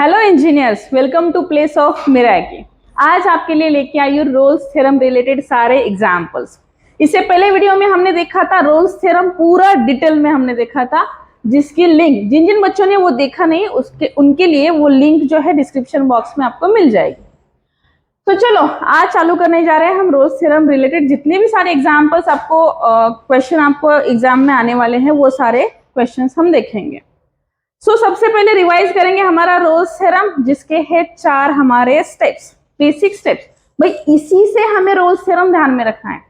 Hello engineers, welcome to place of Meraki. आज आपके लिए लेके आई हूँ रोल्स थ्योरम रिलेटेड सारे एग्जांपल्स। इससे पहले वीडियो में हमने देखा था रोल्स थ्योरम पूरा डिटेल में हमने देखा था, जिसकी लिंक जिन जिन बच्चों ने वो देखा नहीं उनके लिए वो लिंक जो है डिस्क्रिप्शन बॉक्स में आपको मिल जाएगी। तो चलो आज चालू करने जा रहे हैं हम रोल्स थ्योरम रिलेटेड जितने भी सारे एग्जाम्पल्स आपको क्वेश्चन आपको एग्जाम में आने वाले हैं वो सारे क्वेश्चन हम देखेंगे। सबसे पहले रिवाइज करेंगे हमारा रोल्स थ्योरम, जिसके है 4 हमारे स्टेप्स, बेसिक स्टेप्स। भाई इसी से हमें रोल्स थ्योरम ध्यान में रखना है।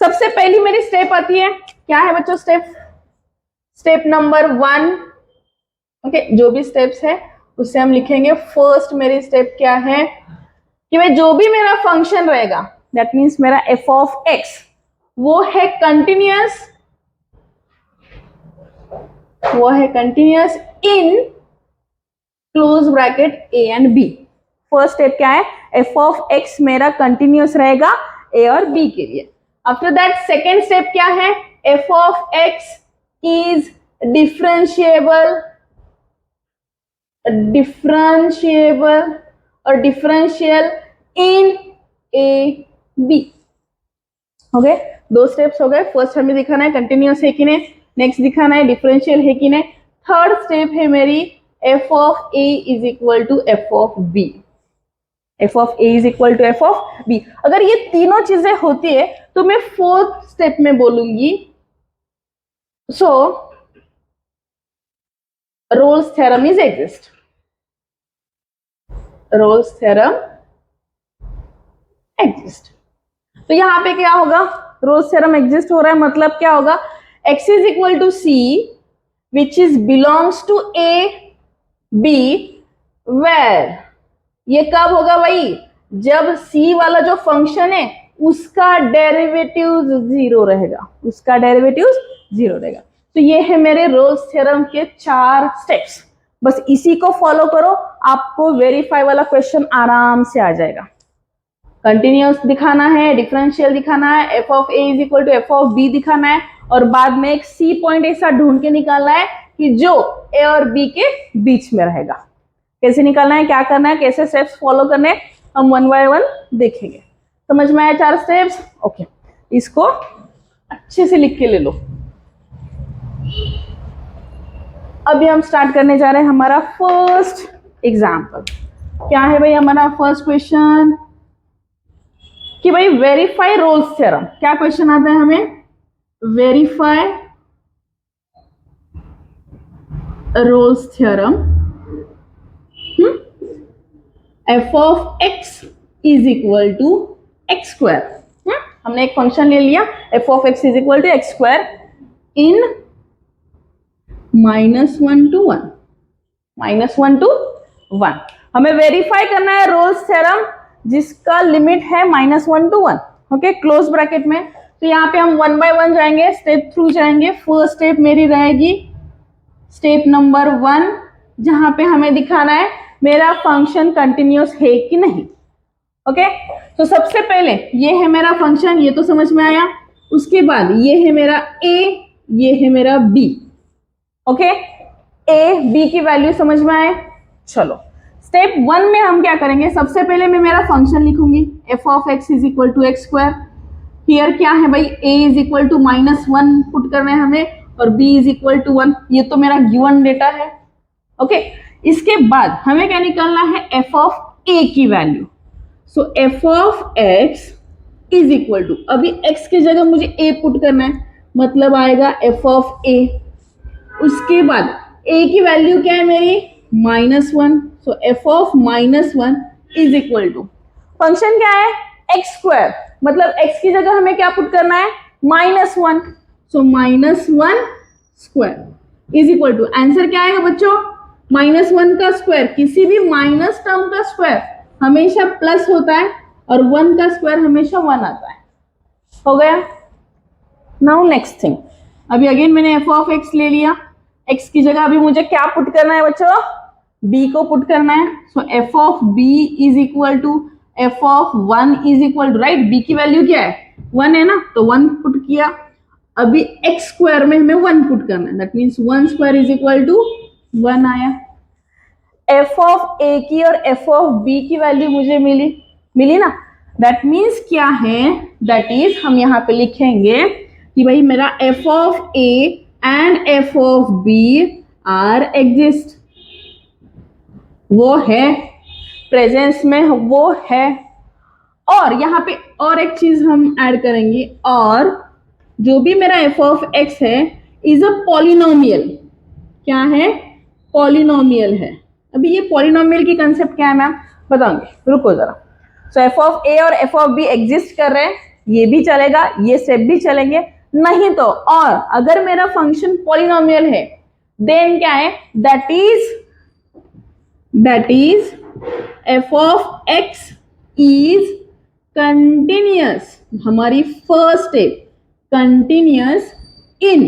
सबसे पहली मेरी स्टेप आती है, क्या है बच्चों? Step number 1। ओके, जो भी स्टेप्स है उससे हम लिखेंगे। फर्स्ट मेरी स्टेप क्या है कि भाई जो भी मेरा फंक्शन रहेगा, दैट मीन्स मेरा एफ ऑफ एक्स, वो है continuous in close bracket A and B. First step क्या है? एफ ऑफ एक्स मेरा कंटिन्यूअस रहेगा ए और बी के लिए। आफ्टर दैट सेकेंड स्टेप क्या है? F of x is differentiable और डिफरेंशियल इन ए बी। हो गए, 2 स्टेप्स हो गए। फर्स्ट हमें दिखाना है कंटिन्यूअस है कि नहीं, नेक्स्ट दिखाना है डिफरेंशियल है कि नहीं। थर्ड स्टेप है मेरी F of A is equal to F of B. F of A is equal to F of B. अगर ये तीनों चीजें होती है तो मैं फोर्थ स्टेप में बोलूंगी so Rolle's theorem is exist. Rolle's theorem exist. तो यहां पे क्या होगा? रोल्स थ्योरम एग्जिस्ट हो रहा है, मतलब क्या होगा? x is equal to C which is belongs to A B, where ये कब होगा भाई? जब c वाला जो फंक्शन है उसका डेरिवेटिव 0 रहेगा, उसका डेरिवेटिव 0 रहेगा। तो ये है मेरे रोल्स थ्योरम के 4 स्टेप्स। बस इसी को फॉलो करो, आपको वेरीफाई वाला क्वेश्चन आराम से आ जाएगा। कंटिन्यूअस दिखाना है, डिफरेंशियल दिखाना है, F of A is equal to F of B दिखाना है, और बाद में एक सी पॉइंट ऐसा ढूंढ के निकालना है कि जो ए और बी के बीच में रहेगा। कैसे निकालना है, क्या करना है, कैसे स्टेप्स फॉलो करने हैं, हम 1 बाय 1 देखेंगे। समझ में आया 4 स्टेप्स? ओके, इसको अच्छे से लिख के ले लो। अभी हम स्टार्ट करने जा रहे हैं हमारा फर्स्ट एग्जाम्पल। क्या है भाई हमारा फर्स्ट क्वेश्चन? कि भाई वेरीफाई रोल्स थ्योरम। क्या क्वेश्चन आता है हमें? Verify Rolle's theorem F of x is equal to x square. हमने एक फंक्शन ले लिया F of x is equal to x square in -1 to 1। हमें वेरीफाई करना है रोल्स थ्योरम जिसका लिमिट है -1 to 1। ओके, क्लोज ब्रैकेट में। तो यहाँ पे हम 1 बाय 1 जाएंगे, स्टेप थ्रू जाएंगे। फर्स्ट स्टेप मेरी रहेगी स्टेप नंबर 1, जहां पे हमें दिखाना है मेरा फंक्शन कंटिन्यूअस है कि नहीं। ओके, तो सबसे पहले ये है मेरा फंक्शन, ये तो समझ में आया। उसके बाद ये है मेरा ए, ये है मेरा बी। ओके, ए बी की वैल्यू समझ में आए। चलो स्टेप 1 में हम क्या करेंगे? सबसे पहले मैं मेरा फंक्शन लिखूंगी F of x is equal to x square. Here क्या है भाई? a is equal to -1 put करना है हमें और b इज इक्वल टू 1। ये तो मेरा गिवन डेटा है। ओके, इसके बाद हमें क्या निकालना है? एफ ऑफ a की value. So F of x is equal to, अभी x की जगह मुझे a पुट करना है, मतलब आएगा एफ ऑफ a। उसके बाद a की वैल्यू क्या है मेरी? -1। So F of -1 is equal to, function क्या है? एक्स स्क्वायर, मतलब x की जगह हमें क्या पुट करना है? -1। So -1 square is equal to, answer क्या आएगा बच्चों? -1 का स्क्वायर, किसी भी माइनस टर्म का स्क्वायर हमेशा प्लस होता है और 1 का स्क्वायर हमेशा 1 आता है। हो गया। नाउ नेक्स्ट थिंग, अभी अगेन मैंने एफ ऑफ एक्स ले लिया। x की जगह अभी मुझे क्या पुट करना है बच्चों? b को पुट करना है। So F of b is equal to F of 1 is equal to, right, b की वैल्यू क्या है? 1 है ना, तो 1 पुट किया। अभी एक्स स्क्वायर में हमें 1 पुट करना है, that means 1 square is equal to 1 आया। एफ ऑफ ए की और एफ ऑफ बी की वैल्यू मुझे मिली ना। दैट मीन्स क्या है, दैट इज हम यहाँ पे लिखेंगे कि भाई मेरा F of A and F of B are exist, वो है प्रेजेंस में, वो है। और यहाँ पे और एक चीज हम ऐड करेंगे, और जो भी मेरा एफ ऑफ एक्स है इज अ पॉलिनोमियल। क्या है? पॉलिनोमियल है। अभी ये पॉलिनोमियल की कंसेप्ट क्या है मैम बताऊंगी, रुको जरा। सो एफ ऑफ ए और एफ ऑफ बी एग्जिस्ट कर रहे हैं, ये भी चलेगा, ये स्टेप भी चलेंगे। नहीं तो और अगर मेरा फंक्शन पॉलिनोमियल है देन क्या है, that is f of x is continuous, हमारी first step continuous in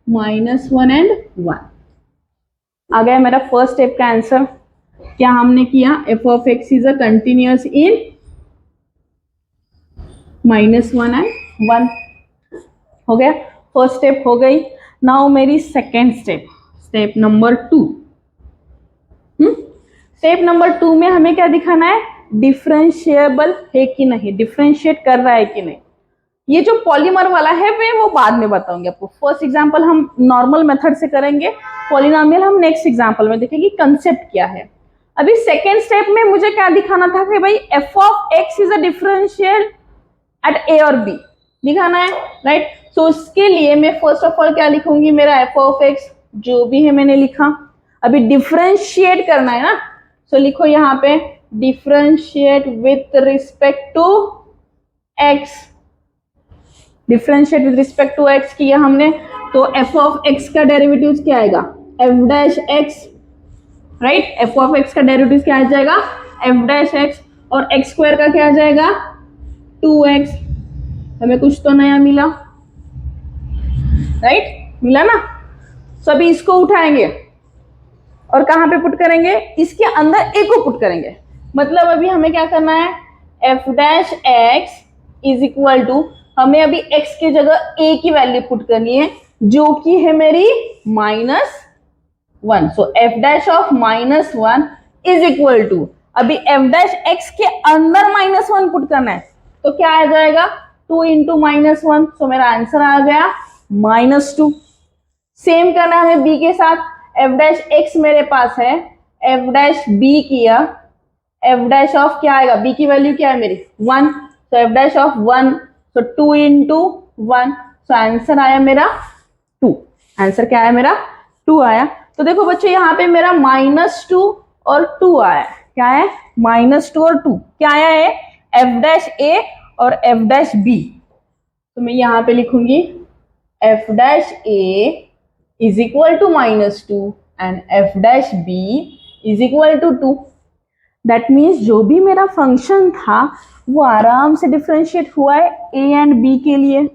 -1 and 1। आ गया मेरा फर्स्ट स्टेप का आंसर। क्या हमने किया, f of x is a continuous in -1 and 1। हो गया, फर्स्ट स्टेप हो गई। नाउ मेरी second step, step number 2। Step number 2 में हमें क्या दिखाना है, डिफरेंशिएबल है कि नहीं, डिफरेंशिएट कर रहा है कि नहीं। ये जो पॉलीमर वाला है मैं वो बाद में बताऊंगी आपको। फर्स्ट एग्जांपल हम नॉर्मल मेथड से करेंगे, पॉलिनोमियल हम नेक्स्ट एग्जांपल में देखेंगे कंसेप्ट क्या है। अभी सेकेंड स्टेप में मुझे क्या दिखाना था कि भाई f of x is a differential at a और बी दिखाना है, राइट। सो उसके लिए मैं फर्स्ट ऑफ ऑल क्या लिखूंगी, मेरा एफ ऑफ एक्स जो भी है मैंने लिखा। अभी डिफरेंशिएट करना है ना, सो लिखो यहाँ पे differentiate with respect to X. Differentiate with respect to X किया हमने, तो एफ ऑफ एक्स का डेरिवेटिव क्या आएगा, F dash X, right. F of X का डेरिवेटिव क्या आ जाएगा, एफ डैश एक्स, और एक्स स्क्वायर का क्या आ जाएगा 2x। हमें कुछ तो नया मिला, राइट, मिला ना। सभी इसको उठाएंगे और कहां पे पुट करेंगे, इसके अंदर ए को पुट करेंगे। मतलब अभी हमें क्या करना है, F dash x is equal to, हमें अभी x की जगह a की वैल्यू पुट करनी है जो कि है मेरी -1। So f dash of -1 is equal to, अभी f डैश x के अंदर -1 पुट करना है, तो क्या आ जाएगा 2 इंटू -1। सो मेरा आंसर आ गया -2। सेम करना है हमें b के साथ, f डैश x मेरे पास है, f डैश b किया, f डैश ऑफ क्या आएगा, b की वैल्यू क्या है मेरी 1, तो f डैश ऑफ 1, तो 2 इंटू 1, सो आंसर आया मेरा 2। आंसर क्या आया मेरा 2 आया। तो देखो बच्चों यहाँ पे मेरा -2 और 2 आया। क्या है, -2 और 2 क्या आया है, एफ डैश ए और एफ डैश बी। तो मैं यहाँ पे लिखूंगी F dash A is equal to -2 and F dash B is equal to 2। That means जो भी मेरा फंक्शन था वो आराम से डिफरेंशिएट हुआ है ए एंड बी के लिए।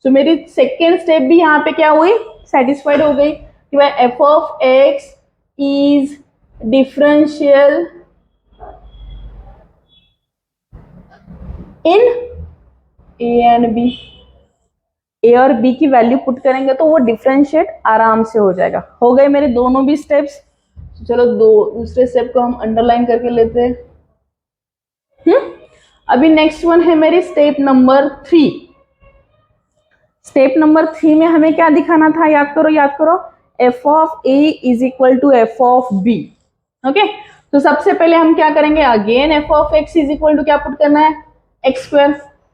तो मेरी सेकेंड स्टेप भी यहाँ पे क्या हुई, सेटिस्फाइड हो गई कि भाई f of x is differential in a and b. A और बी की वैल्यू पुट करेंगे तो वो डिफरेंशिएट आराम से हो जाएगा। हो गए मेरे दोनों भी स्टेप्स। चलो दूसरे स्टेप को हम अंडरलाइन करके लेते हैं। अभी नेक्स्ट वन है मेरी स्टेप नंबर 3। स्टेप नंबर 3 में हमें क्या दिखाना था, याद करो, F of A is equal to F of B. Okay, तो सबसे पहले हम क्या करेंगे, again F of x is equal to क्या पुट करना है, एक्स स्क्वायर।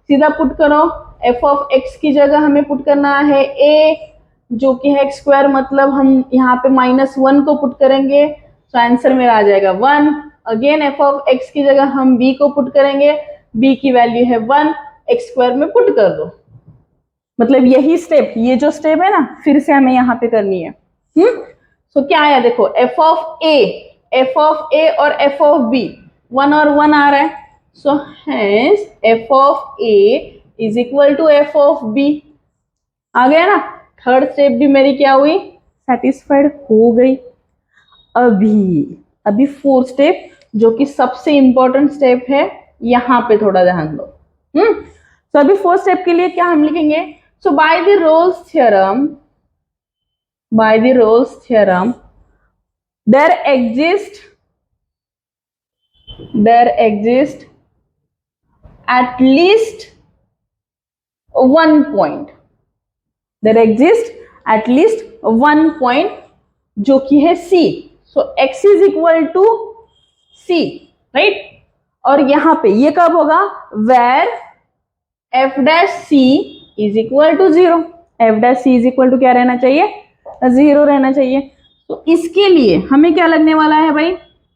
सीधा पुट करो, एफ ऑफ एक्स की जगह हमें पुट करना है ए जो कि है एक्स स्क्वायर, मतलब हम यहाँ पे -1 को पुट करेंगे, तो आंसर मेरा आ जाएगा 1। अगेन एफ ऑफ एक्स की जगह हम बी को पुट करेंगे, बी की वैल्यू है 1, एक्स स्क्वायर में पुट कर दो। मतलब यही स्टेप, ये जो स्टेप है ना, फिर से हमें यहाँ पे करनी है। सो क्या आया देखो, एफ ऑफ ए और एफ ऑफ बी 1 और 1 आ रहा है, so hence f of A is equal to F of b. आ गया ना, थर्ड स्टेप भी मेरी क्या हुई, सेटिस्फाइड हो गई। अभी फोर्थ स्टेप जो कि सबसे इंपॉर्टेंट स्टेप है, यहां पे थोड़ा ध्यान दो। तो अभी फोर्थ स्टेप के लिए क्या हम लिखेंगे, so by the Rolle's theorem there exist there exist at least one point, there exist at least one point जो कि है C. So x is equal to C, right. और यहां पे ये कब होगा, where f dash C is equal to 0. f dash C is equal to क्या रहना चाहिए, 0 रहना चाहिए. तो इसके लिए हमें क्या लगने वाला है भाई,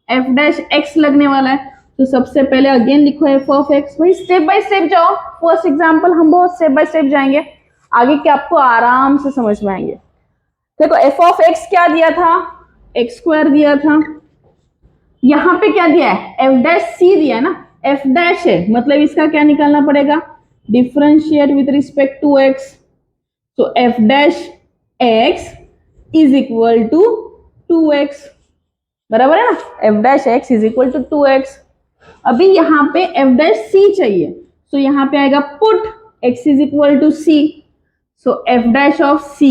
f डैश x लगने वाला है. तो सबसे पहले अगेन लिखो f ऑफ x. भाई स्टेप बाय स्टेप जाओ, फर्स्ट एग्जांपल हम बहुत स्टेप बाय स्टेप जाएंगे, आगे क्या आपको आराम से समझ में आएंगे. देखो f ऑफ x क्या दिया था, x स्क्वायर दिया था. यहां पे क्या दिया है, f डैश c दिया है ना, f डैश है मतलब इसका क्या निकालना पड़ेगा, differentiate with respect to x. तो f dash x is equal to 2x, बराबर है ना, f dash x is equal to 2x. अभी यहाँ पे f डैश c चाहिए, तो यहाँ पे आएगा put x is equal to c. So f dash of c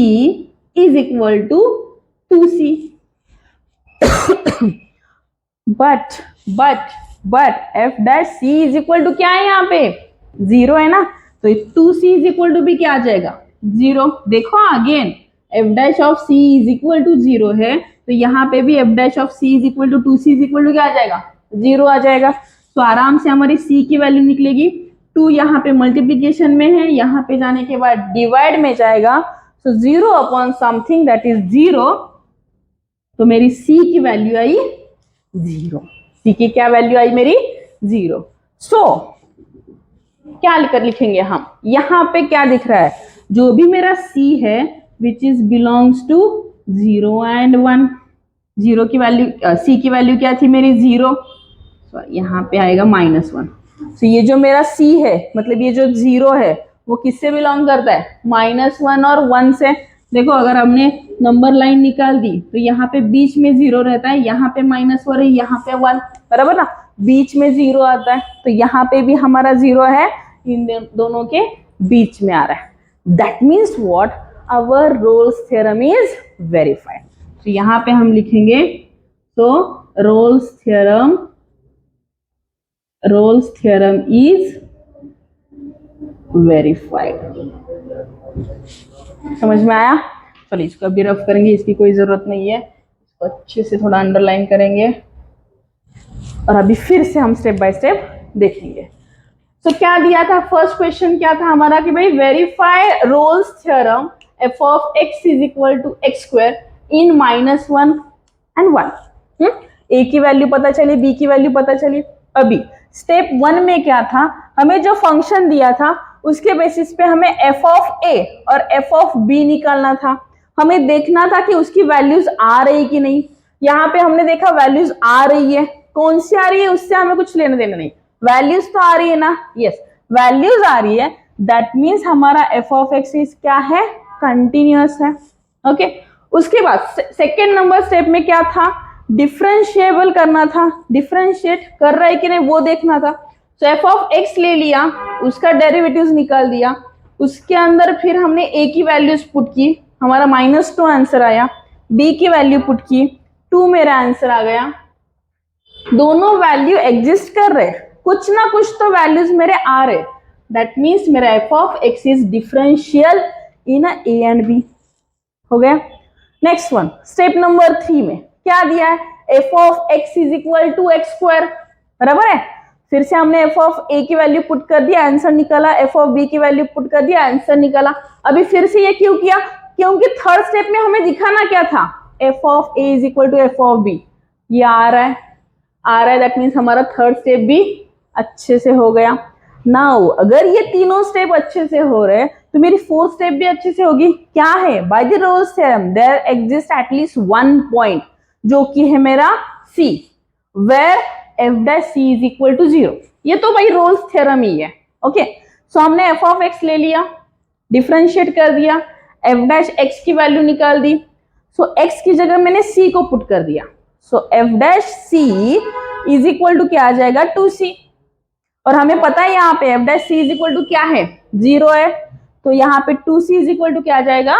is equal to 2c. But f dash c is equal to क्या है, यहाँ पे 0 है ना, तो 2c इज इक्वल टू भी क्या आ जाएगा, 0. देखो again f dash of c is equal to 0 है, तो यहाँ पे भी f dash of c is equal to 2c is equal to क्या आ जाएगा, 0 आ जाएगा. तो आराम से हमारी c की वैल्यू निकलेगी. 2 यहाँ पे मल्टीप्लीकेशन में है, यहाँ पे जाने के बाद डिवाइड में जाएगा. तो 0 अपॉन समथिंग दैट इज 0, तो मेरी c की वैल्यू आई 0. c की क्या वैल्यू आई मेरी 0. सो क्या लिखेंगे हम, यहाँ पे क्या दिख रहा है, जो भी मेरा c है which is belongs to 0 and 1. 0 की वैल्यू, c की वैल्यू क्या थी मेरी 0, यहाँ पे आएगा -1. तो ये जो मेरा c है मतलब ये जो 0 है वो किससे बिलोंग करता है, -1 और 1 से. देखो अगर हमने नंबर लाइन निकाल दी तो यहाँ पे बीच में 0 रहता है, यहाँ पे -1 है, यहाँ पे 1, बराबर ना, बीच में 0 आता है. तो यहाँ पे भी हमारा 0 है, इन दोनों के बीच में आ रहा है. That means what, our Rolle's theorem is verified. तो यहाँ पे हम लिखेंगे, तो रोल्स थ्योरम इज वेरीफाइड. समझ में आया. चलिए इसको अभी रफ करेंगे, इसकी कोई जरूरत नहीं है, इसको अच्छे से थोड़ा अंडरलाइन करेंगे और अभी फिर से हम स्टेप बाय स्टेप देखेंगे. तो क्या दिया था, फर्स्ट क्वेश्चन क्या था हमारा कि भाई verify Rolle's theorem f of x is equal to x square in -1 and 1. a की वैल्यू पता चली, b की वैल्यू पता चली. अभी स्टेप 1 में क्या था, हमें जो फंक्शन दिया था उसके बेसिस पे हमें f ऑफ a और f ऑफ b निकालना था. हमें देखना था कि उसकी वैल्यूज आ रही कि नहीं. यहाँ पे हमने देखा वैल्यूज आ रही है, कौन सी आ रही है उससे हमें कुछ लेना देना नहीं, वैल्यूज तो आ रही है ना, यस वैल्यूज आ रही है. दैट मीन्स हमारा f ऑफ x इज क्या है, कंटिन्यूअस है. ओके उसके बाद सेकेंड नंबर स्टेप में क्या था, डिफरेंशिएबल करना था, डिफरेंशिएट कर रहा है कि नहीं वो देखना था. तो f ऑफ x ले लिया, उसका डेरिवेटिव्स निकाल दिया, उसके अंदर फिर हमने a की वैल्यूज पुट की, हमारा -2 आंसर आया. b की वैल्यू पुट की, 2 मेरा आंसर आ गया. दोनों वैल्यू एग्जिस्ट कर रहे, कुछ ना कुछ तो वैल्यूज मेरे आ रहे. दैट मीन्स मेरा f of x is differential in a and b. हो गया. नेक्स्ट वन, स्टेप नंबर 3 में क्या दिया है, f of x is equal to x square, बराबर है. फिर से हमने f ऑफ a की वैल्यू पुट कर दिया, आंसर निकाला, f ऑफ b की वैल्यू पुट कर दिया, आंसर निकाला. अभी फिर से ये क्यों किया, क्योंकि थर्ड स्टेप में हमें दिखाना क्या था, f of a is equal to f of b. ये आ रहा है, दैट मीन्स हमारा थर्ड स्टेप भी अच्छे से हो गया. नाउ अगर ये तीनों स्टेप अच्छे से हो रहे तो मेरी फोर्थ स्टेप भी अच्छे से होगी. क्या है, by the Rolle's theorem there exist at least one point जो कि है मेरा c, where f dash c is equal to 0. ये तो भाई रोल्स थ्योरम ही है. ओके सो हमने f ऑफ x ले लिया, डिफरेंशिएट कर दिया, f डैश x की वैल्यू निकाल दी. सो x की जगह मैंने c को पुट कर दिया. So f dash c is equal to क्या आ जाएगा, 2c. और हमें पता है यहाँ पे f dash c is equal to क्या है, 0 है. तो यहाँ पे 2c इज इक्वल टू क्या आ जाएगा,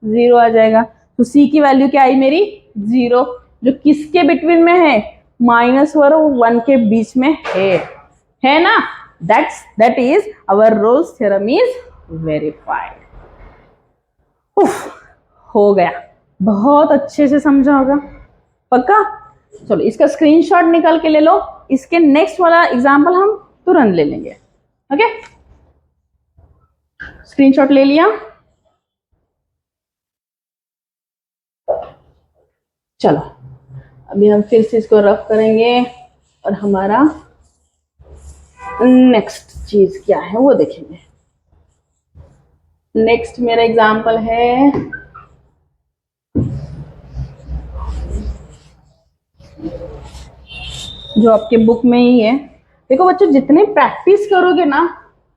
0 आ जाएगा. तो c की वैल्यू क्या आई मेरी 0, जो किसके बिटवीन में है, माइनस और 1 के बीच में है ना? That is our Rolle's theorem is verified. हो गया, बहुत अच्छे से समझा होगा पक्का। चलो इसका स्क्रीनशॉट निकाल के ले लो, इसके नेक्स्ट वाला एग्जाम्पल हम तुरंत ले लेंगे। ओके, स्क्रीनशॉट ले लिया। चलो अभी हम फिर से इसको रफ करेंगे और हमारा नेक्स्ट चीज क्या है वो देखेंगे। नेक्स्ट मेरा एग्जाम्पल है जो आपके बुक में ही है। देखो बच्चों, जितने प्रैक्टिस करोगे ना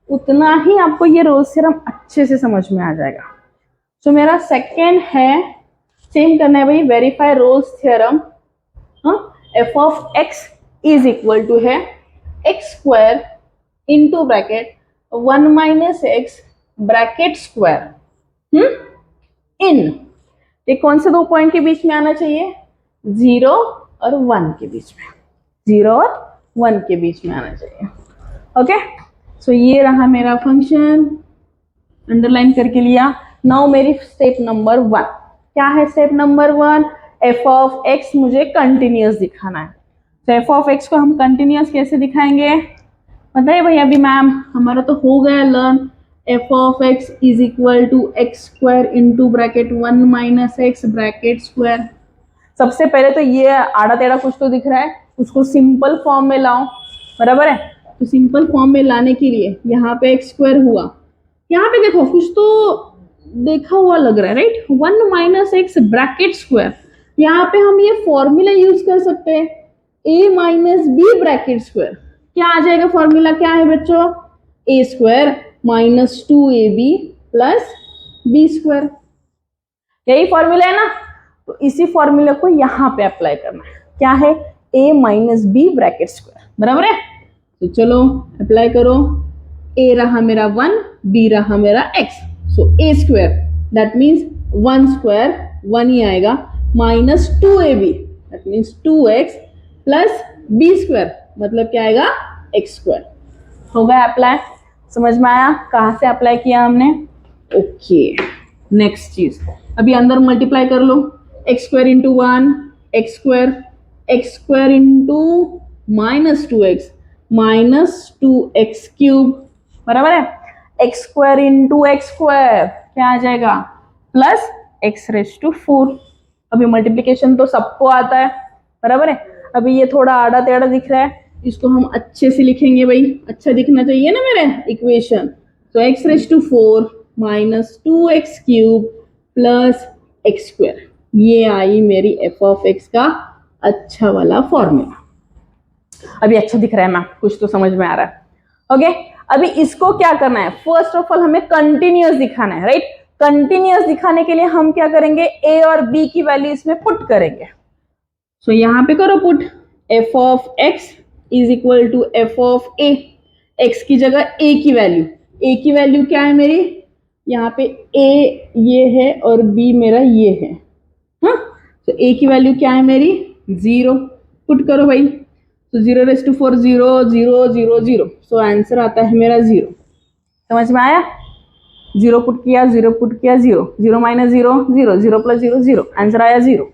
उतना ही आपको ये रोल्स थ्योरम अच्छे से समझ में आ जाएगा। तो मेरा सेकंड है, सेम करना है भाई, verify Rolle's theorem. F of x is equal to है x square into bracket 1 minus x bracket square इन, ये कौन से दो पॉइंट के बीच में आना चाहिए? 0 और 1 के बीच में, 0 और 1 के बीच में आना चाहिए। ओके, सो ये रहा मेरा फंक्शन, अंडरलाइन करके लिया। नाउ मेरी स्टेप नंबर 1 क्या है? Step number 1, F of x मुझे कंटिन्यूअस दिखाना है। तो एफ ऑफ एक्स को हम कंटिन्यूअस कैसे दिखाएंगे बताइए भैया? अभी मैम हमारा तो हो गया learn, f of x is equal to x square into bracket 1 minus x bracket square. सबसे पहले तो ये आड़ा टेढ़ा कुछ तो दिख रहा है, उसको सिंपल फॉर्म में लाओ, बराबर है? तो सिंपल फॉर्म में लाने के लिए यहाँ पे एक्स स्क्वायर हुआ, यहाँ पे देखो कुछ तो देखा हुआ लग रहा है, right? 1 minus x bracket square, यहाँ पे हम ये फॉर्मूला यूज कर सकते हैं, a minus b bracket square. क्या आ जाएगा फॉर्मूला? क्या है बच्चों? A square minus 2ab plus b square, यही फॉर्मूला है ना? तो इसी फॉर्मूला को यहाँ पे अप्लाई करना है। क्या है? a minus b bracket square, बराबर है? तो चलो अप्लाई करो, a रहा मेरा 1, b रहा मेरा x, so a square that means 1 square 1 ही आएगा, minus 2ab that means 2x plus b square मतलब क्या आएगा? x square. हो गया अप्लाई? समझ में आया कहाँ से अप्लाई किया हमने? ओके, नेक्स्ट चीज, अभी अंदर मल्टीप्लाई कर लो, x square into 1 x square into minus 2x cube, बराबर है? X square into x square क्या आ जाएगा? Plus x raise to 4। अभी मल्टीप्लीकेशन तो सबको आता है, बराबर है? अभी ये थोड़ा आड़ा टेढ़ा दिख रहा है, इसको हम अच्छे से लिखेंगे भाई, अच्छा दिखना चाहिए ना मेरे इक्वेशन। तो x raise to 4 minus 2x cube plus x square, ये आई मेरी एफ ऑफ एक्स का अच्छा वाला फॉर्मूला। अभी अच्छा दिख रहा है मैम, कुछ तो समझ में आ रहा है। ओके, अभी इसको क्या करना है? फर्स्ट ऑफ ऑल हमें कंटिन्यूअस दिखाना है, राइट? कंटिन्यूअस दिखाने के लिए हम क्या करेंगे? ए और बी की वैल्यू इसमें पुट करेंगे। सो यहाँ पे करो put, f of x is equal to F of a, x की जगह ए की वैल्यू क्या है मेरी? यहाँ पे ए ये है और बी मेरा ये है, हाँ? तो ए की वैल्यू क्या है मेरी? 0, पुट करो भाई। तो 0 रेज टू 4 0 0 0 0, सो आंसर आता है मेरा 0। समझ में आया? 0 पुट किया 0 0 माइनस 0 0 0 प्लस 0 0, आंसर आया 0।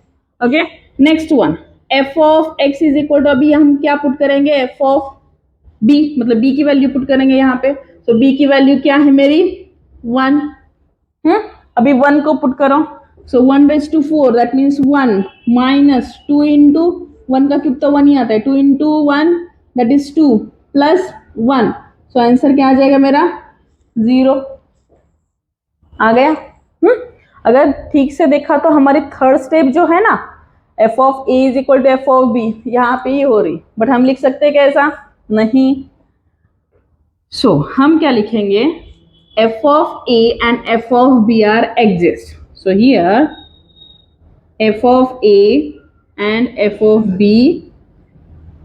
Okay, next one, f of x is equal to, अभी हम क्या पुट करेंगे? एफ ऑफ बी मतलब बी की वैल्यू पुट करेंगे यहाँ पे। तो बी की वैल्यू क्या है मेरी? 1। अभी 1 को पुट करो, so 1 raise to 4 that means 1 minus 2 into 1 का क्यूब तो 1 ही आता है, 2 into 1 that is 2 plus 1, so answer क्या आ जाएगा मेरा? 0 आ गया। अगर ठीक से देखा तो हमारी थर्ड स्टेप जो है ना, f of A is equal to F of b, यहाँ पे ही हो रही, बट हम लिख सकते हैं कैसा? नहीं। सो हम क्या लिखेंगे? f of a and f of b are exist. So here f of a and f of b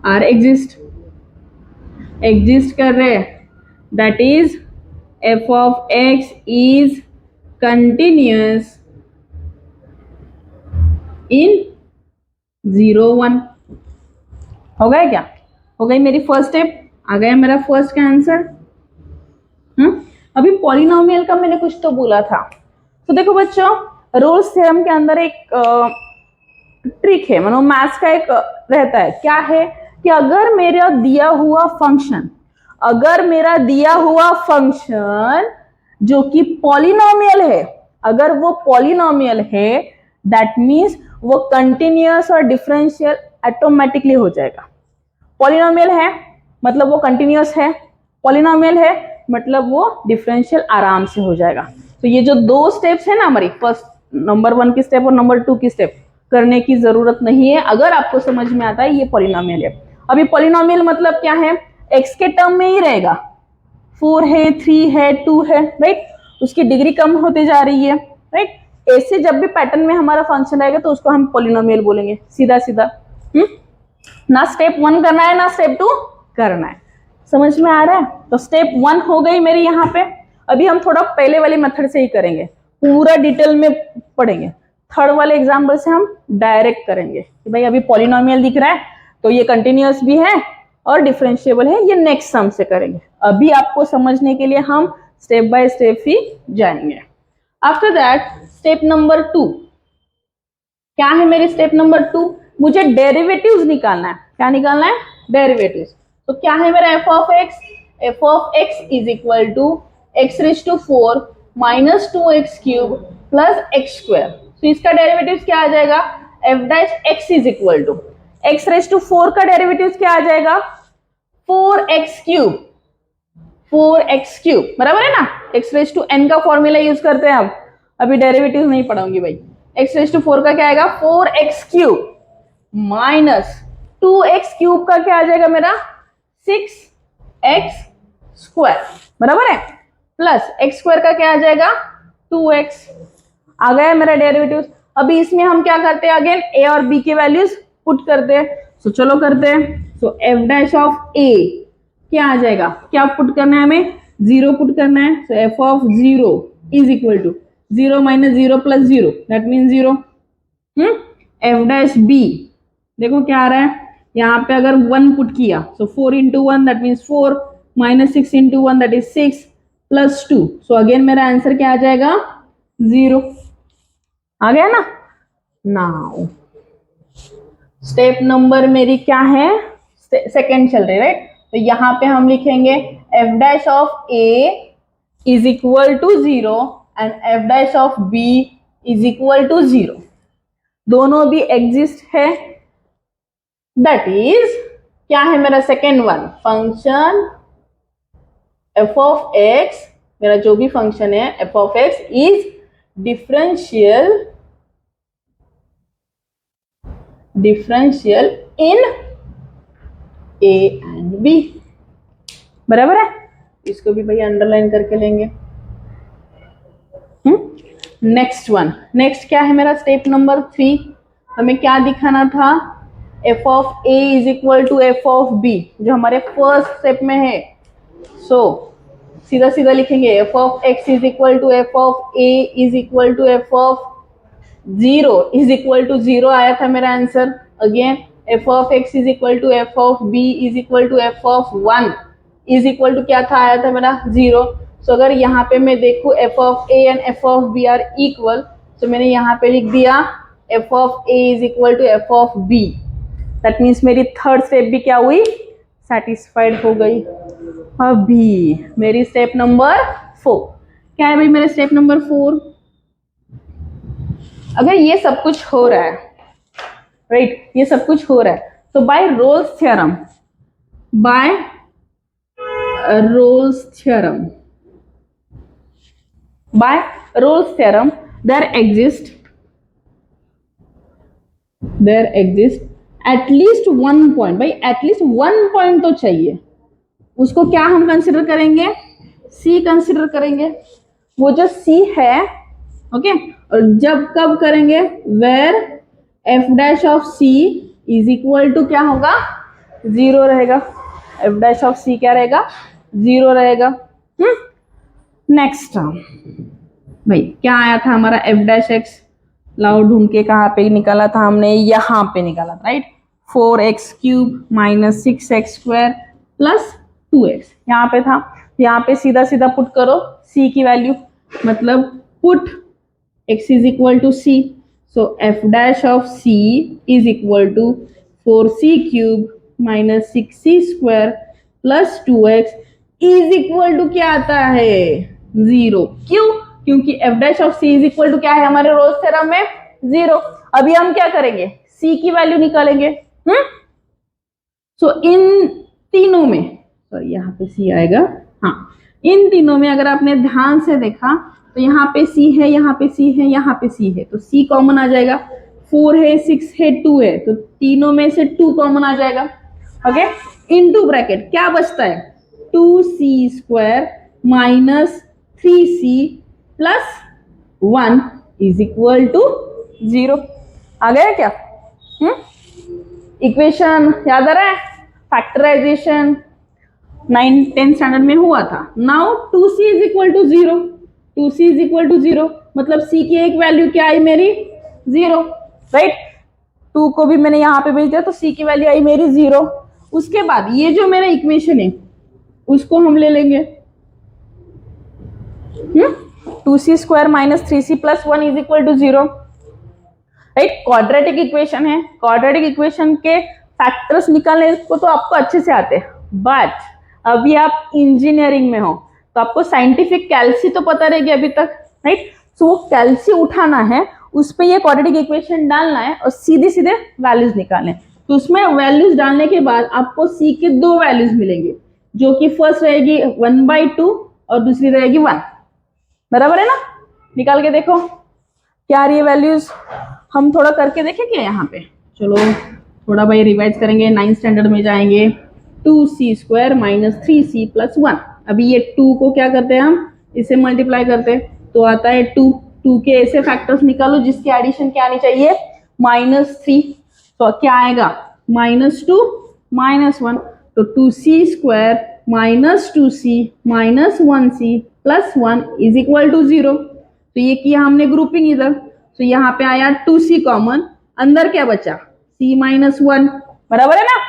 are exist कर रहे हैं, that is f of x is continuous in 0 1, हो गया क्या? हो गई मेरी फर्स्ट स्टेप, आ गया मेरा फर्स्ट का आंसर। अभी पॉलिनोमियल का मैंने कुछ तो बोला था। तो देखो बच्चों, रोल्स थ्योरम के अंदर एक ट्रिक है, मतलब मैथ्स का एक रहता है, क्या है कि अगर मेरा दिया हुआ फंक्शन, अगर मेरा दिया हुआ फंक्शन जो कि पॉलिनोमियल है, अगर वो पॉलिनोमियल है, दैट मीन्स वो कंटिन्यूअस और डिफरेंशियल ऑटोमेटिकली हो जाएगा। पॉलिनोमियल है मतलब वो कंटिन्यूअस है, पॉलिनोमियल है मतलब वो डिफरेंशियल आराम से हो जाएगा। तो ये जो दो स्टेप्स है ना हमारी, फर्स्ट नंबर 1 की स्टेप और नंबर 2 की स्टेप, करने की जरूरत नहीं है अगर आपको समझ में आता है ये पॉलिनोमियल है। अभी पॉलिनोमियल मतलब क्या है, एक्स के टर्म में ही रहेगा, 4 है, 3 है, 2 है, राइट, उसकी डिग्री कम होती जा रही है, राइट। ऐसे जब भी पैटर्न में हमारा फंक्शन आएगा तो उसको हम पॉलिनोमियल बोलेंगे, सीधा सीधा। ना स्टेप 1 करना है ना स्टेप 2 करना है, समझ में आ रहा है? तो स्टेप 1 हो गई मेरी यहाँ पे। अभी हम थोड़ा पहले वाले मेथड से ही करेंगे, पूरा डिटेल में पढ़ेंगे। थर्ड वाले एग्जाम्पल से हम डायरेक्ट करेंगे कि भाई अभी पॉलिनोमियल दिख रहा है तो ये कंटिन्यूअस भी है और डिफरेंशिएबल है, ये नेक्स्ट सम से करेंगे। अभी आपको समझने के लिए हम स्टेप बाय स्टेप ही जाएंगे। आफ्टर दैट स्टेप नंबर 2, क्या है मेरी स्टेप नंबर 2, मुझे डेरिवेटिव्स निकालना है। क्या निकालना है? डेरिवेटिव्स। तो क्या है मेरा F of x is equal to x raise to 4 minus 2x cube plus x square. तो इसका डेरिवेटिव्स क्या आ जाएगा? F dash x is equal to x raise to 4 का डेरिवेटिव्स क्या आ जाएगा? 4x क्यूब, 4x क्यूब, बराबर है ना। एक्स रेज टू एन का फॉर्मूला यूज करते हैं हम, अभी डेरिवेटिव नहीं पढ़ाऊंगी भाई। एक्स रेज टू 4 का क्या आएगा? 4x cube minus 2x cube का क्या आ जाएगा मेरा? 6x स्क्वायर, बराबर है, प्लस x स्क्वायर का क्या आ जाएगा? 2x। आ गया मेरा डेरिवेटिव। अभी इसमें हम क्या करते हैं? अगेन a और b की वैल्यूज पुट करते हैं। तो चलो करते हैं। सो एफ डैश ऑफ a क्या आ जाएगा? क्या पुट करना है हमें? 0 पुट करना है। So F of 0 is equal to 0 minus 0 plus 0, that mean 0। F dash b देखो क्या आ रहा है यहाँ पे, अगर 1 पुट किया सो 4 into 1 that means 4 minus 6 into 1 that is 6 plus 2। So again मेरा आंसर क्या आ जाएगा? 0। आ गया ना। नाउ स्टेप नंबर मेरी क्या है? सेकेंड चल रही, राइट। तो यहाँ पे हम लिखेंगे f dash of A is equal to 0 and F dash of b is equal to 0। दोनों भी एग्जिस्ट है, दैट इज क्या है मेरा second one? Function f of x, मेरा जो भी फंक्शन है F of x is differential in a and b, बराबर है। इसको भी भाई अंडरलाइन करके लेंगे। नेक्स्ट वन, नेक्स्ट क्या है मेरा? Step number 3। हमें क्या दिखाना था? F of A is equal to F of b, जो हमारे फर्स्ट स्टेप में है। सो सीधा सीधा लिखेंगे f of x is equal to F of A is equal to F of 0 is equal to 0 आया था मेरा answer. Again F of x is equal to F of b is equal to F of 1 is equal to क्या था? आया था मेरा 0। सो अगर यहाँ पे मैं देखूँ f of A and F of B are equal, तो मैंने यहाँ पे लिख दिया f of A is equal to F of b. That means मेरी थर्ड स्टेप भी क्या हुई? सेटिस्फाइड हो गई। अभी मेरी स्टेप नंबर 4 क्या है भाई? मेरे स्टेप नंबर 4, अगर ये सब कुछ हो रहा है, राइट, ये सब कुछ हो रहा है, तो by Rolle's theorem, by Rolle's theorem, by Rolle's theorem there exists at least one point, भाई at least one point तो चाहिए। उसको क्या हम कंसिडर करेंगे? C कंसिडर करेंगे। वो जो C है, ओके, और जब कब करेंगे? where f dash of C is equal to क्या होगा? 0 रहेगा। f dash of C क्या रहेगा? 0 रहेगा। नेक्स्ट भाई क्या आया था हमारा? एफ डैश एक्स, लाओ ढूंढ के कहाँ पे निकाला था हमने? यहाँ पे निकाला था, right. 4x³ minus 6x² plus 2x यहाँ पे था, यहाँ पे सीधा सीधा पुट करो c की वैल्यू, मतलब put x is equal to c, so f dash of c is equal to 4c³ minus 6c² plus 2x is equal to क्या आता है 0। क्यों? क्योंकि f dash of c is equal to क्या है हमारे रोल्स थ्योरम में 0। अभी हम क्या करेंगे c की वैल्यू निकालेंगे। सो इन तीनों में, सॉरी यहाँ पे c आएगा, हाँ इन तीनों में अगर आपने ध्यान से देखा तो यहाँ पे c है, यहाँ पे c है, यहाँ पे c है, तो c कॉमन आ जाएगा, 4 है 6 है 2 है, तो तीनों में से 2 कॉमन आ जाएगा। ओके, इनटू ब्रैकेट क्या बचता है 2c² minus 3c plus 1 is equal to 0। आ गया क्या? इक्वेशन याद आ रहा है? फैक्टराइजेशन 9th-10th स्टैंडर्ड में हुआ था। Now 2c is equal to 0, 2c is equal to 0 मतलब c की एक वैल्यू क्या आई मेरी 0, राइट। 2 को भी मैंने यहाँ पे भेज दिया तो c की वैल्यू आई मेरी 0। उसके बाद ये जो मेरा इक्वेशन है उसको हम ले लेंगे 2c² minus 3c plus 1 is equal to 0, right. Quadratic equation है, क्वाड्रेटिक इक्वेशन के फैक्टर्स निकालने को तो आपको अच्छे से आते हैं, बट अभी आप इंजीनियरिंग में हो तो आपको साइंटिफिक कैल्सी तो पता रहेगी अभी तक, राइट। सो वो कैल्सी उठाना है, उस पर ये क्वाड्रेटिक इक्वेशन डालना है और सीधे सीधे वैल्यूज निकालने। तो उसमें वैल्यूज डालने के बाद आपको c के 2 वैल्यूज मिलेंगे, जो कि फर्स्ट रहेगी 1/2 और दूसरी रहेगी 1, बराबर है ना। निकाल के देखो क्या आ रही है वैल्यूज। हम थोड़ा करके देखें क्या यहाँ पे, चलो थोड़ा भाई रिवाइज करेंगे, 9th स्टैंडर्ड में जाएंगे। 2c² माइनस 3c प्लस 1, अभी ये 2 को क्या करते हैं हम इसे मल्टीप्लाई करते हैं तो आता है 2 के ऐसे फैक्टर्स निकालो जिसकी एडिशन क्या आनी चाहिए -3, तो क्या आएगा -2 -1, तो 2c² minus 2c minus 1c plus 1 is equal to 0। तो ये किया हमने ग्रुपिंग इधर, तो यहाँ पे आया 2c कॉमन, अंदर क्या बचा c माइनस 1, बराबर है ना।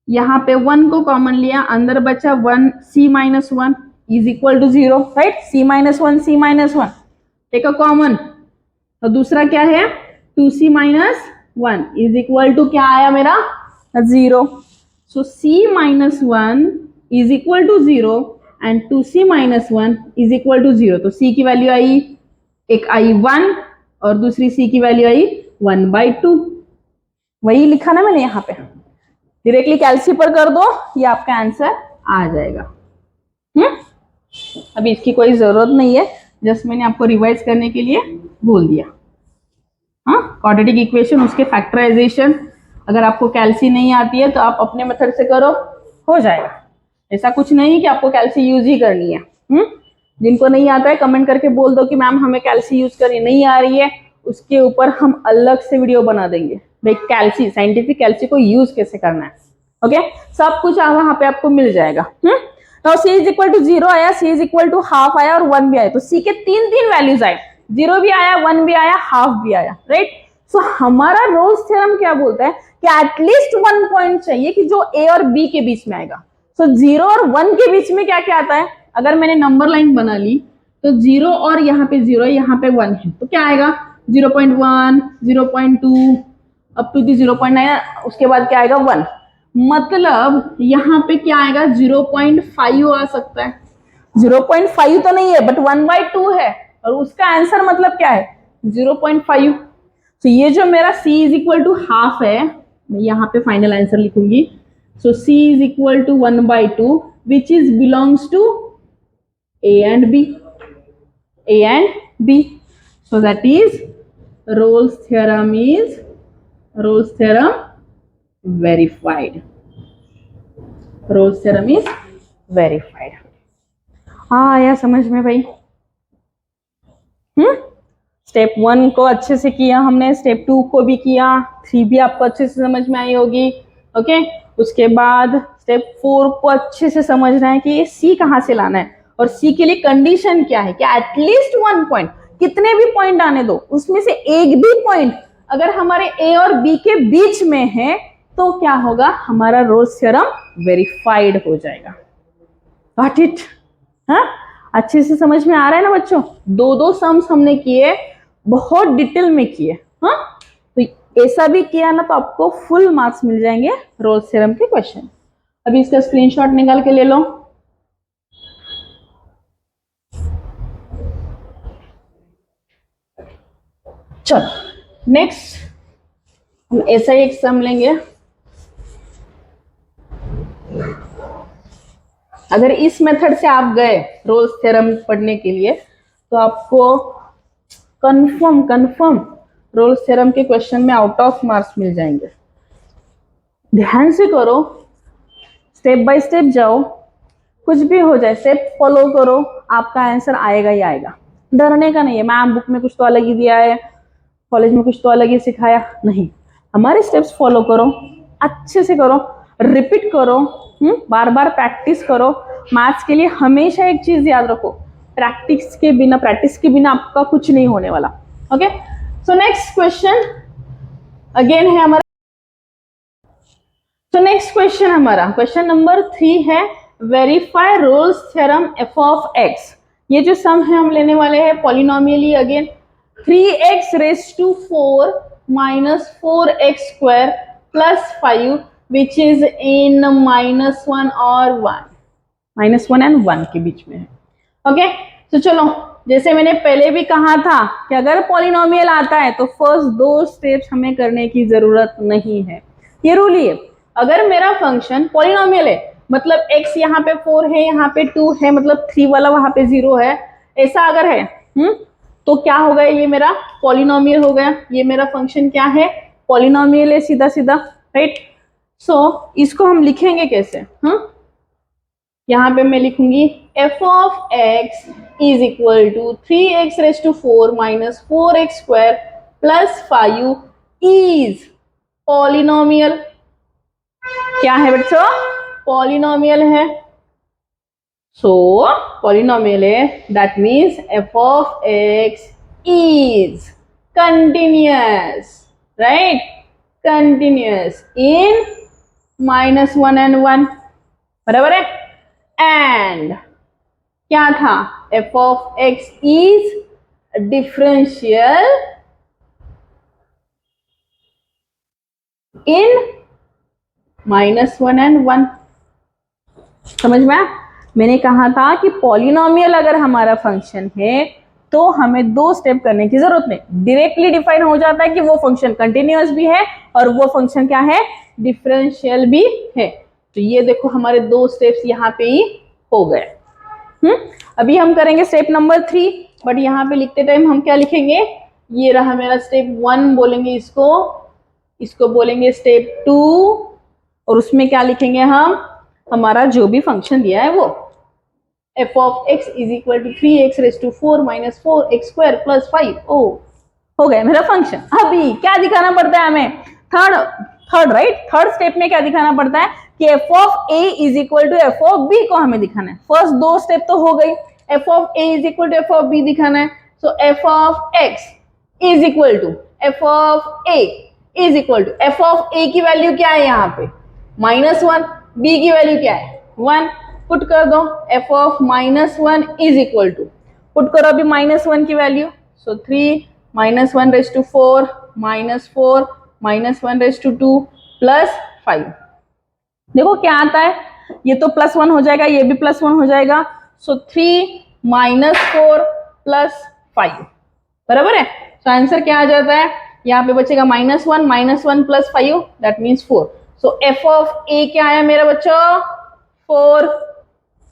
यहाँ पे 1 को कॉमन लिया, अंदर बचा 1 c minus 1 is equal to 0, right. c minus 1 c minus 1 take a common, और दूसरा क्या है 2c minus 1 is equal to क्या आया मेरा 0। So c minus 1 is equal to 0 and 2c minus 1 is equal to 0। तो c की value आई, एक आई 1 और दूसरी c की वैल्यू आई 1/2, वही लिखा ना मैंने यहाँ पे। डायरेक्टली कैल्सी पर कर दो, ये आपका आंसर आ जाएगा। अभी इसकी कोई जरूरत नहीं है, जस्ट मैंने आपको रिवाइज करने के लिए बोल दिया। हाँ, क्वाड्रेटिक इक्वेशन उसके फैक्टराइजेशन, अगर आपको कैल्सी नहीं आती है तो आप अपने मेथड से करो, हो जाएगा। ऐसा कुछ नहीं कि आपको कैल्सी यूज ही करनी है। जिनको नहीं आता है कमेंट करके बोल दो कि मैम हमें कैल्सी यूज करनी नहीं आ रही है, उसके ऊपर हम अलग से वीडियो बना देंगे भाई कैल्सी, साइंटिफिक कैल्सी को यूज कैसे करना है। ओके, सब कुछ वहां पे आपको मिल जाएगा। तो c इज इक्वल टू 0 आया, c is equal to half आया और 1 भी आया, तो c के 3 वैल्यूज आए, 0 भी आया, 1 भी आया, हाफ भी आया, राइट। सो हमारा रोल्स थ्योरम क्या बोलता है कि एटलीस्ट 1 पॉइंट चाहिए कि जो a और b के बीच में आएगा। सो 0 और 1 के बीच में क्या क्या आता है, अगर मैंने नंबर लाइन बना ली तो 0 और यहाँ पे 0 यहाँ पे 1 है, तो क्या आएगा 0.1 0.2 अप टू 0.9, उसके बाद क्या आएगा 1, मतलब यहाँ पे क्या आएगा 0.5 आ सकता है। 0.5 तो नहीं है बट 1/2 है, और उसका आंसर मतलब क्या है 0.5। तो ये जो मेरा c is equal to half है, मैं यहाँ पे फाइनल आंसर लिखूंगी। So c is equal to 1/2 which is belongs to a and b, so that is Rolle's theorem verified. Rolle's theorem is verified. आया समझ में भाई? स्टेप 1 को अच्छे से किया हमने, स्टेप 2 को भी किया, 3 भी आपको अच्छे से समझ में आई होगी। ओके, उसके बाद स्टेप 4 को अच्छे से समझना है कि ये c कहाँ से लाना है, और c के लिए कंडीशन क्या है कि एटलीस्ट 1 पॉइंट, कितने भी पॉइंट आने दो, उसमें से एक भी पॉइंट अगर हमारे a और b के बीच में है तो क्या होगा, हमारा रोल्स थ्योरम वेरीफाइड हो जाएगा। Got it? हाँ, अच्छे से समझ में आ रहा है ना बच्चों? दो सम्स हमने किए, बहुत डिटेल में किए। हाँ, तो ऐसा भी किया ना तो आपको फुल मार्क्स मिल जाएंगे रोल्स थ्योरम के क्वेश्चन। अभी इसका स्क्रीनशॉट निकाल के ले लो। चलो नेक्स्ट हम ऐसा ही एक सम लेंगे। अगर इस मेथड से आप गए रोल्स थ्योरम पढ़ने के लिए तो आपको कंफर्म रोल्स थ्योरम के क्वेश्चन में आउट ऑफ मार्क्स मिल जाएंगे। ध्यान से करो, स्टेप बाय स्टेप जाओ, कुछ भी हो जाए स्टेप फॉलो करो, आपका आंसर आएगा ही आएगा। डरने का नहीं है, मैम बुक में कुछ तो अलग ही दिया है, कॉलेज में कुछ तो अलग ही सिखाया, नहीं। हमारे स्टेप्स फॉलो करो, अच्छे से करो, रिपीट करो, बार बार प्रैक्टिस करो। मैथ्स के लिए हमेशा एक चीज याद रखो, प्रैक्टिस के बिना आपका कुछ नहीं होने वाला। Okay, so next question again है हमारा। तो नेक्स्ट क्वेश्चन हमारा क्वेश्चन नंबर 3 है, verify Rolle's theorem F of x. ये जो सम है हम लेने वाले हैं polynomially again 3x raise to 4 minus 4x square plus 5 which is in -1 और 1, -1 एंड 1 के बीच में है। ओके, तो चलो जैसे मैंने पहले भी कहा था कि अगर पॉलिनोमियल आता है तो फर्स्ट 2 स्टेप्स हमें करने की जरूरत नहीं है। ये रूल ही है, अगर मेरा फंक्शन पॉलिनोमियल है मतलब x यहाँ पे 4 है, यहाँ पे 2 है, मतलब 3 वाला वहां पे 0 है, ऐसा अगर है तो क्या हो गया, ये मेरा पॉलिनोमियल हो गया। ये मेरा फंक्शन क्या है, पॉलिनोमियल है, सीधा सीधा, राइट। सो इसको हम लिखेंगे कैसे? यहाँ पे मैं लिखूंगी f of x is equal to 3x raise to 4 minus 4x square plus 5 is polynomial. क्या है बच्चों? पॉलिनोमियल है। सो पॉलिनोमियल है, that means f of x is continuous, right? Continuous in -1 and 1, बराबर है। एंड क्या था, f of x is differential in -1 and 1। समझ में? मैंने कहा था कि पॉलिनोमियल अगर हमारा फंक्शन है तो हमें 2 स्टेप करने की जरूरत नहीं, डायरेक्टली डिफाइन हो जाता है कि वो फंक्शन कंटिन्यूअस भी है और वो फंक्शन क्या है, डिफरेंशियल भी है। तो ये देखो हमारे 2 स्टेप्स यहाँ पे ही हो गए। अभी हम करेंगे स्टेप नंबर 3, बट यहाँ पे लिखते टाइम हम क्या लिखेंगे, ये रहा मेरा स्टेप 1 बोलेंगे इसको बोलेंगे स्टेप 2, और उसमें क्या लिखेंगे हम, हमारा जो भी फंक्शन दिया है वो f of x is equal to 3x raise to 4 minus 4x square plus 5। ओ हो गया मेरा फंक्शन। अभी क्या दिखाना पड़ता है हमें, थर्ड स्टेप में क्या दिखाना पड़ता है कि f of a is equal to f of b को हमें दिखाना है। फर्स्ट 2 स्टेप तो हो गई, f of a is equal to f of b दिखाना है। सो f of x is equal to f of a is equal to f of a की वैल्यू क्या है यहाँ पे, -1, b की वैल्यू क्या है 1, पुट कर दो f of -1 is equal to, put करो अभी -1 की value, so 3 -1 raise to 4 -4 -1 raise to 2 plus 5। देखो क्या आता है, ये तो +1 हो जाएगा, ये भी +1 हो जाएगा। सो 3 -4 प्लस 5, बराबर है। तो आंसर क्या आ जाता है, यहाँ पे बचेगा -1 plus 5, that means 4। So f of a क्या आया मेरा बच्चों, 4,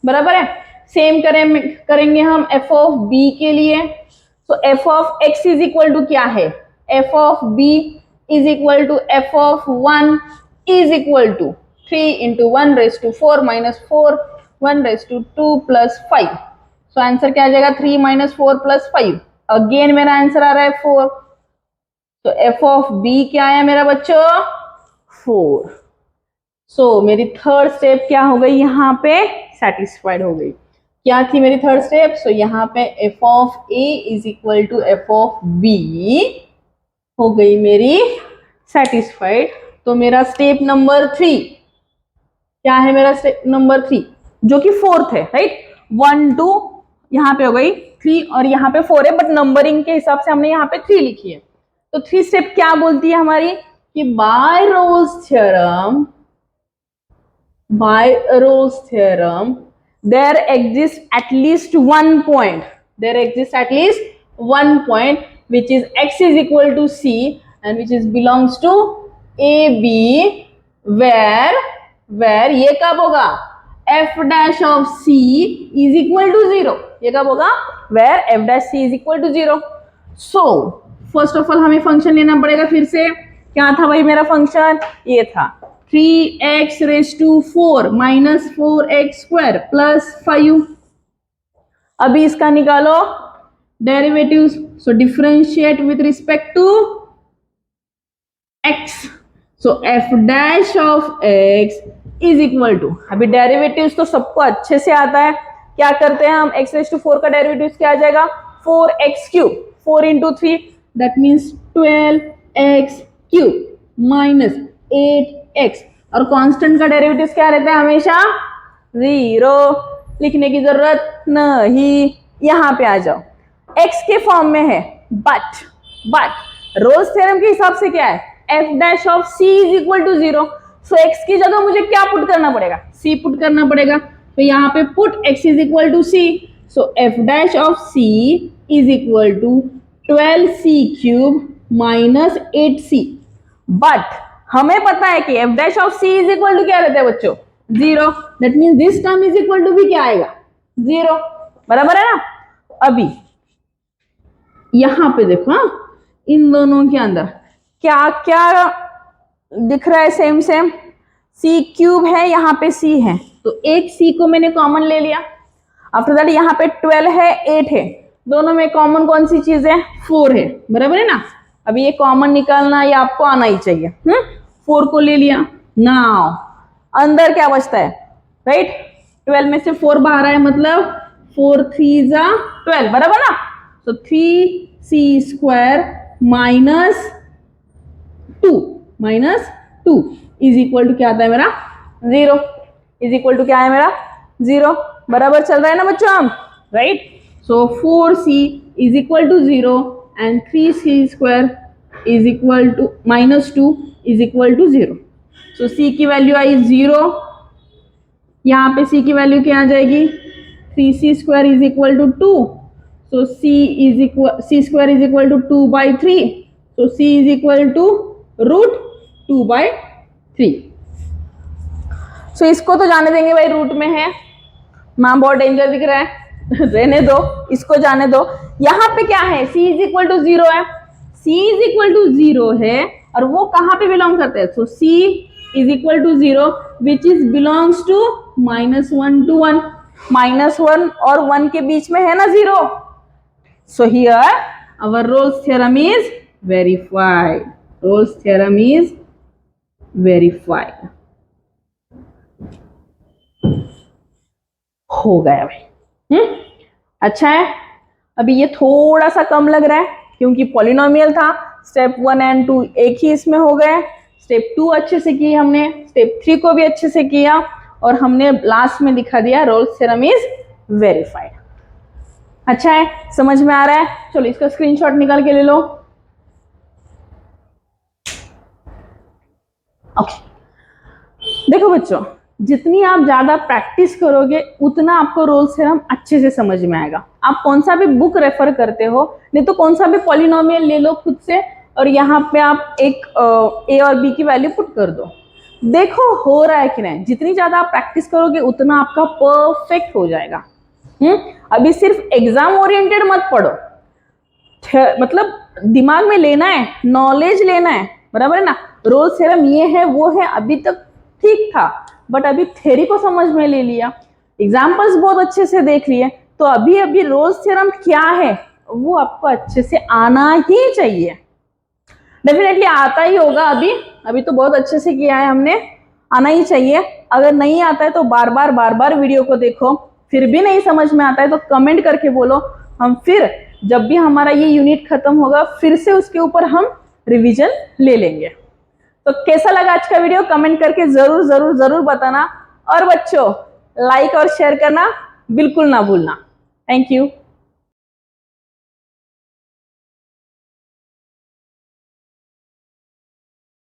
बराबर है। सेम करेंगे हम f ऑफ b के लिए। So f of x is equal to क्या है, f of b is equal to f of 1 is equal to 3 into 1 raise to 4 minus 4 1 raise to 2 plus 5। So answer क्या आ जाएगा, 3 minus 4 plus 5। Again मेरा answer आ रहा है 4। तो f ऑफ b क्या आया मेरा बच्चों, 4। सो मेरी थर्ड स्टेप क्या हो गई, यहाँ पे सेटिस्फाइड हो गई। क्या थी मेरी थर्ड स्टेप, सो यहाँ पे f of a is equal to f of b हो गई मेरी सेटिस्फाइड। तो मेरा स्टेप नंबर 3 क्या है, मेरा स्टेप नंबर 3 जो कि फोर्थ है, राइट। 1 2 यहाँ पे हो गई 3 और यहाँ पे 4 है, बट नंबरिंग के हिसाब से हमने यहाँ पे 3 लिखी है। तो 3 स्टेप क्या बोलती है हमारी कि by Rolle's theorem there exist at least one point which is x is equal to c and which is belongs to a b where ये कब होगा, f dash of c is equal to 0, ये कब होगा where f dash c is equal to 0। so first of all हमें function लेना पड़ेगा, फिर से क्या था भाई मेरा फंक्शन, ये था 3x raised to 4 minus 4x square plus 5। अभी इसका निकालो derivatives, so differentiate with respect to x, so f dash of x is equal to, अभी डेरिवेटिव्स तो सबको अच्छे से आता है, क्या करते हैं हम, x रेज टू 4 का डेरिवेटिव्स क्या आ जाएगा 4x cube, 4 into 3 that means 12x cube minus 8x, और कांस्टेंट का डेरिवेटिव्स क्या रहता है हमेशा 0, लिखने की जरूरत नहीं। यहां पे आ जाओ, x के फॉर्म में है, बट रोल्स थ्योरम के हिसाब से क्या है, f dash of c is equal to 0। So x की जगह मुझे क्या पुट करना पड़ेगा, c पुट करना पड़ेगा, तो यहाँ पे put x is equal to c, so f dash of c is equal to 12c cube minus 8c। But हमें पता है कि f dash of c is equal to क्या रहता है बच्चों 0, that means this term is equal to भी क्या आएगा 0, बराबर है ना। अभी यहां पे देखो, हाँ इन दोनों के अंदर क्या क्या दिख रहा है, सेम c क्यूब है, यहाँ पे c है, तो एक c को मैंने कॉमन ले लिया। आफ्टर दैट यहाँ पे 12 है 8 है, दोनों में कॉमन कौन सी चीज है 4 है, बराबर है ना। अभी ये कॉमन निकालना ये आपको आना ही चाहिए। 4 को ले लिया, नाउ अंदर क्या बचता है, राइट 12 में से 4 बाहर आए, मतलब 4 3 जा 12, बराबर ना। तो 3c square minus 2 is equal to क्या आता है मेरा 0, इज इक्वल टू क्या है मेरा 0, बराबर चल रहा है ना बच्चों हम, right. So 4c is equal to 0 and 3c square is equal to minus 2 is equal to 0। So c की वैल्यू आई 0, यहाँ पे c की वैल्यू क्या आ जाएगी 3c square is equal to 2, so c square is equal to 2 by 3, so c is equal to root 2 by 3। so इसको तो जाने देंगे भाई, रूट में है, मां बहुत डेंजर दिख रहा है रहने दो, इसको जाने दो। यहाँ पे क्या है c is equal to 0 है, c is equal to 0 है, और वो कहाँ पे बिलोंग करते हैं, so c is equal to 0 which is belongs to -1 to 1, -1 और 1 के बीच में है ना 0। So here our Rolle's theorem is verified. Rolle's theorem is verified. हो गया भाई, अच्छा है। अभी ये थोड़ा सा कम लग रहा है क्योंकि पॉलिनोमियल था, स्टेप 1 एंड 2 एक ही इसमें हो गए, स्टेप 2 अच्छे से की हमने, स्टेप 3 को भी अच्छे से किया, और हमने लास्ट में दिखा दिया रोल्स थ्योरम इज वेरीफाइड। अच्छा है, समझ में आ रहा है। चलो इसका स्क्रीनशॉट निकाल के ले लो। ओके, देखो बच्चों, जितनी आप ज्यादा प्रैक्टिस करोगे उतना आपको रोल्स थ्योरम अच्छे से समझ में आएगा। आप कौन सा भी बुक रेफर करते हो, नहीं तो कौन सा भी पॉलिनोमियल ले लो खुद से, और यहाँ पे आप एक ए और बी की वैल्यू पुट कर दो, देखो हो रहा है कि नहीं। जितनी ज्यादा आप प्रैक्टिस करोगे उतना आपका परफेक्ट हो जाएगा। अभी सिर्फ एग्जाम ओरिएंटेड मत पढ़ो, मतलब दिमाग में लेना है, नॉलेज लेना है, बराबर है ना। रोल्स थ्योरम ये है वो है, अभी तक ठीक था, बट अभी थ्योरी को समझ में ले लिया, एग्जाम्पल्स बहुत अच्छे से देख लिए, तो अभी रोल्स थ्योरम क्या है वो आपको अच्छे से आना ही चाहिए। डेफिनेटली आता ही होगा, अभी तो बहुत अच्छे से किया है हमने, आना ही चाहिए। अगर नहीं आता है तो बार बार वीडियो को देखो, फिर भी नहीं समझ में आता है तो कमेंट करके बोलो, हम फिर जब भी हमारा ये यूनिट खत्म होगा फिर से उसके ऊपर हम रिवीजन ले लेंगे। तो कैसा लगा आज का वीडियो कमेंट करके जरूर जरूर जरूर बताना, और बच्चों लाइक और शेयर करना बिल्कुल ना भूलना। Thank you.